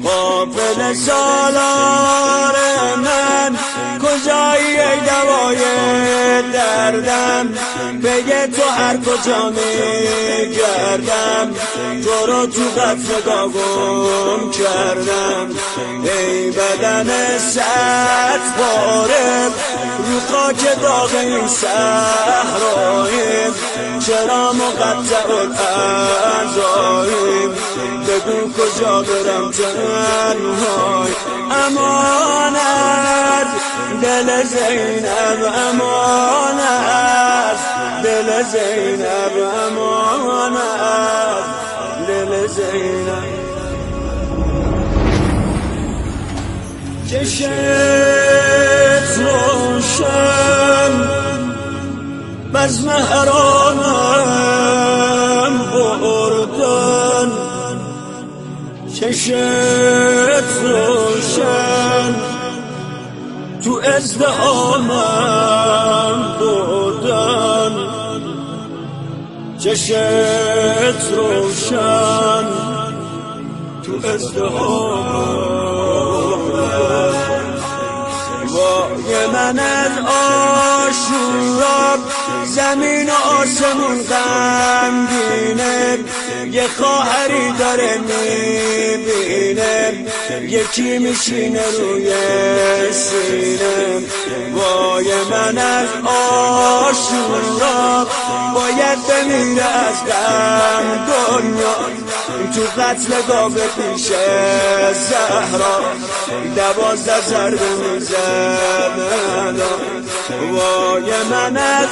قافل سالار من کجایی ای دوای دردم، بگه تو هر کجا میگردم، تو رو تو قطر گم کردم. ای بدن صد پاره رو خاک داغ این صحراییم، چرا مقطع الاعضاییم، بگو کجا برم تنهای. امانت دل زینب، امانت دل زینب، امانت دل زینب. چشت روشن بزم حرامم بردن، چشت روشن تو ازدهامم بردن، چشت روشن تو ازدهامم. وای من از آشورا زمین و آسمون غمگینه، یه خواهری داره میبینه، یکی میشینه روی سینه. وای من از آشورا باید بمیره از غم دنیا، تو قتل گاوه پیش زهرا 12 ضربه میزنن. وای من از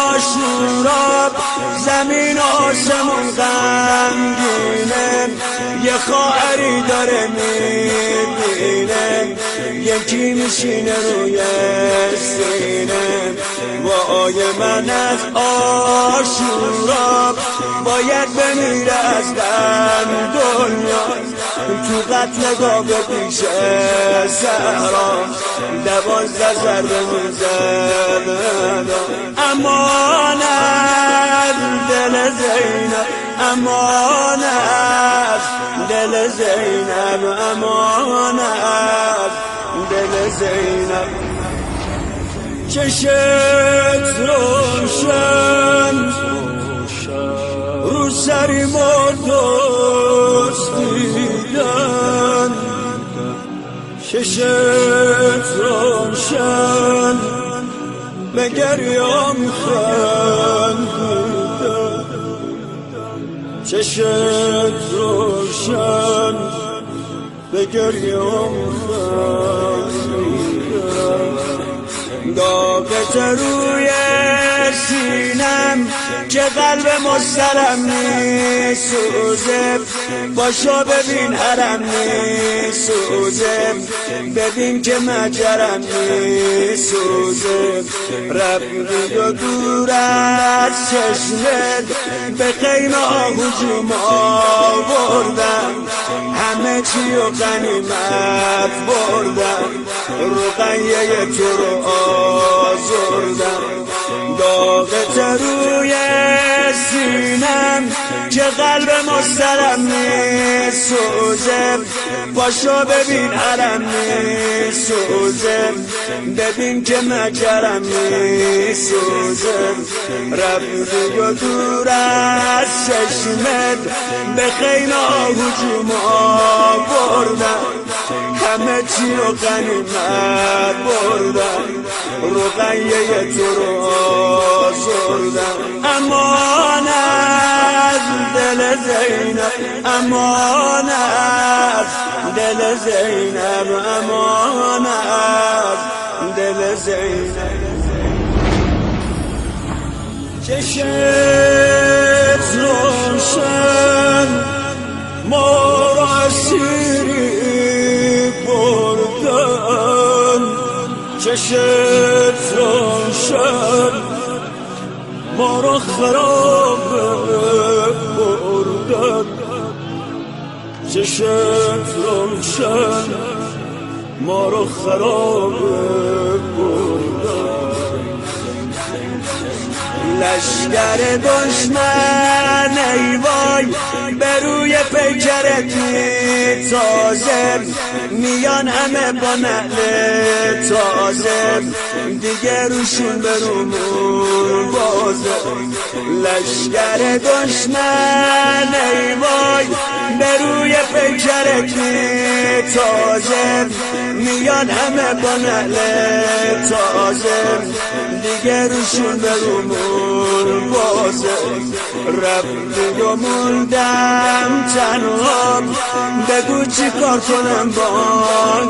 آشورا زمین و آسمون غمگینه، یه خواهری داره میبینه، یکی میشینه روی سینه. وای من از آشورا باید بمیره از غم دنیا، تو قتل گاوه پیش زهرا 12 ضربه میزنن. امانت دل زینب، امانت دل زینب، امانت دل زینب. چشت روشن رو سری مردست دیدن، چشت روشن به گریام خندیدن، چشت روشن به گریام خندیدن. داغت روی سینم که قلب مسترم میسوزه، باشو ببین حرم میسوزه، ببین که مجرم میسوزه. رفتی و دور از چشمت به خیمه ها هجوم آوردم، همه چی و غنیمت بردم، رقیه تو رو آزردم. داغت روی سینم که قلب مسترم میسوزه، باشو ببین حرم میسوزه، ببین که مجرم میسوزه. رفتی و دور از چشمت به خیمه ها هجوم آوردم، همه چی رو غنیمت بردم، رقیه تو رو آزردم. امانت دل زینب، امانت دل زینب، امانت دل زینب. چشت روشن ما را اسیری بردن، چشت روشن ما را خراب بردن، چشت روشن ما را خراب بردن. لشگر دشمن ای وای به روی پیکرت تازه میان همه با نعل تازه دیگه روشون برومون بازه لشگر دشمن ای وای به روی پیکرت تازه میان همه با نعل تازه دیگه روشون برومون بازه رفتی و موندم تنها بگو چی کار کنم با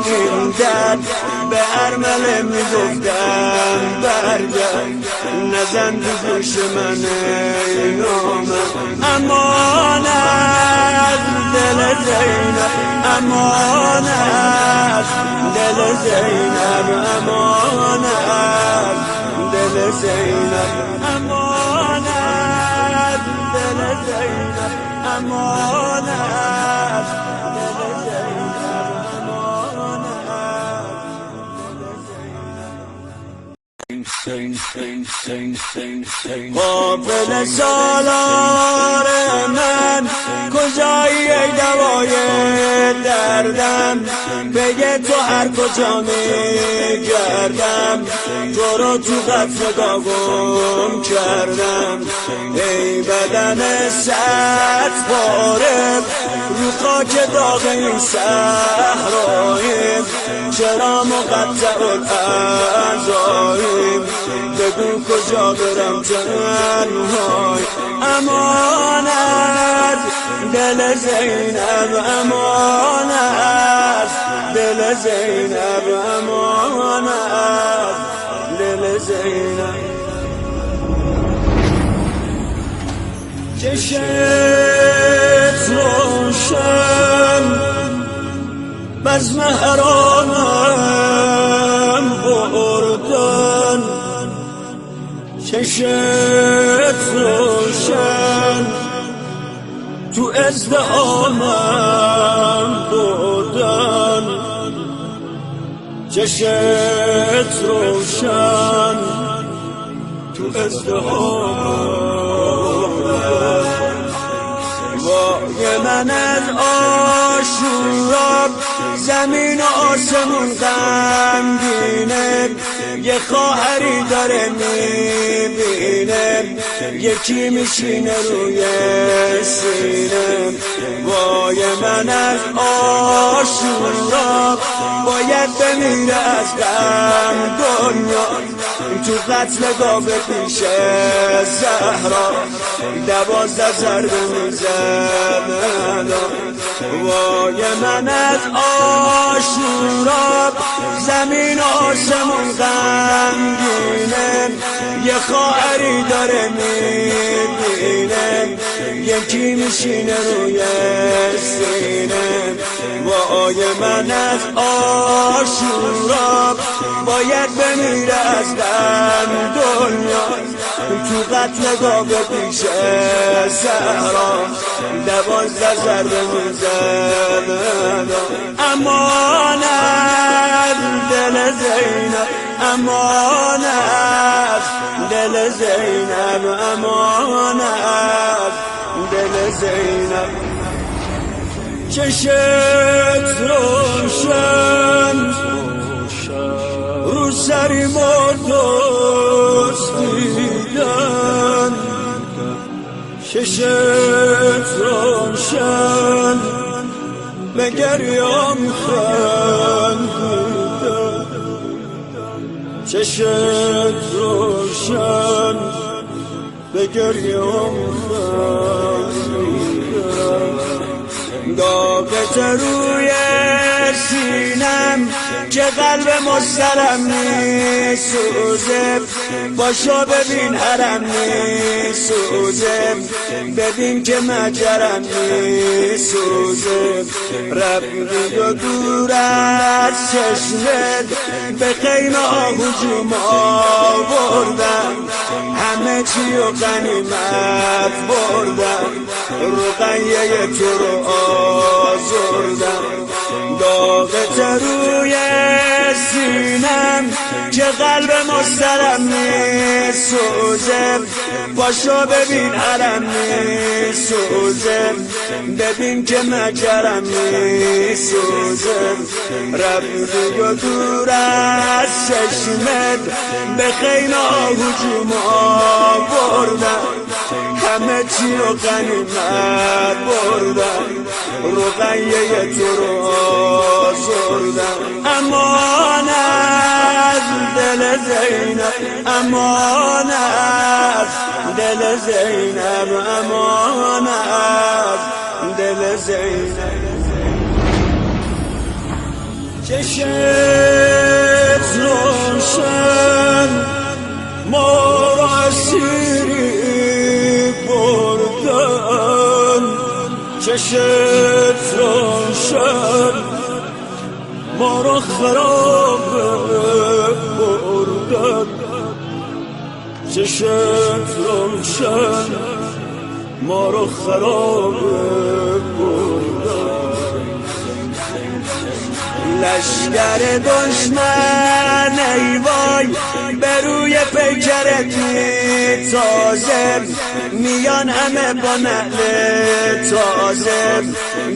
این درد به ارمله میگفتم برگرد نزن تو گوش من ای نامم امانت دل زینب امانت دل زینب امانت دل زینب امانت دل زینب امانت دل زینب قابل سالار من کجایی ای دوای دردم بگه تو هر کجا میگردم تو رو تو قطر گم کردم ای بدن صد پاره رو خاک داغ این صحرایی چرا مقطع الاعضایی بگو کجا برم تنهای امانت دل زینب امانت دل زینب امانت دل زینب چشت روشن بزم حرامم بردن چشت روشن تو ازدهامم بردن چشت روشن تو ازدهامم وای من از آشورا زمین و آسمون غمگینه یه خواهری داره میبینه یکی میشینه روی سینه وای من از آشورا باید بمیره از غم دنیا تو قتل گاوه پیش زهرا 12 ضربه میزنن وای من از آشورا زمین آسمون غمگینه یه خواهری داره میبینه یکی میشینه روی سینه وای من از آشورا باید بمیره از غم دنیا تو قتل گاوه پیش زهرا 12 ضربه میزنن امانت دل زینب امانت دل زینب امانت دل زینب چشت روشن رو سری دزدیدن چشت روشن به گریام خندیدن چشت روشن به گریام خندیدن داغت روی سینم که قلب مسترم میسوزه باشو ببین حرم میسوزه ببین که مجرم میسوزه رفتی و دور از چشمت به خیمه ها هجوم آوردم همه چی و غنیمت بردم رقیه تو رو آزردم داغت روی سینم که قلب مسترم میسوزه پاشو ببین حرم میسوزه، ببین که مکرم میسوزه. رفتی و دور از چشمت به خیمه هجوم آوردن، همه چی رو غنیمت بردن، رقیه تو رو آزردن. امان از دل زینب، امان از دل زینب، امان از دل زینب. چشت روشن ما را اسیری بردن، چشت روشن ما را خراب بردن، چشت روشن ما را خراب بردن. لشکر دشمن ای وای به روی پیکرت تازه میان، همه با نعل تازه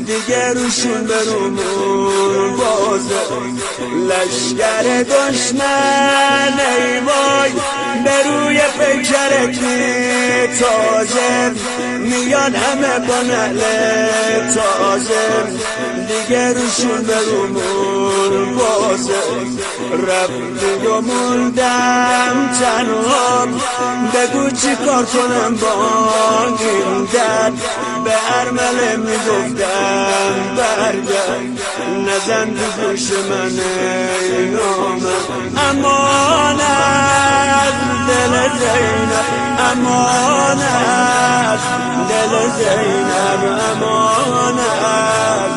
دیگه روشون برومون بازه. لشکر دشمن ای وای به روی پیکرت تازه میان، همه با نعل تازه دیگه روشون برومون بازه. رفتی و موندم تنها، بگو چی کار کنم با این درد، به ارمله میگفتم برگرد، نزن تو گوش من ای نامم. امان از دل زینب، امان از دل زینب، امان از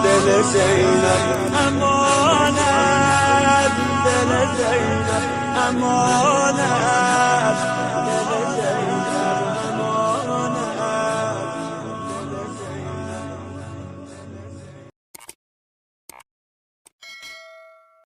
دل زینب، امان از دل زینب، امان از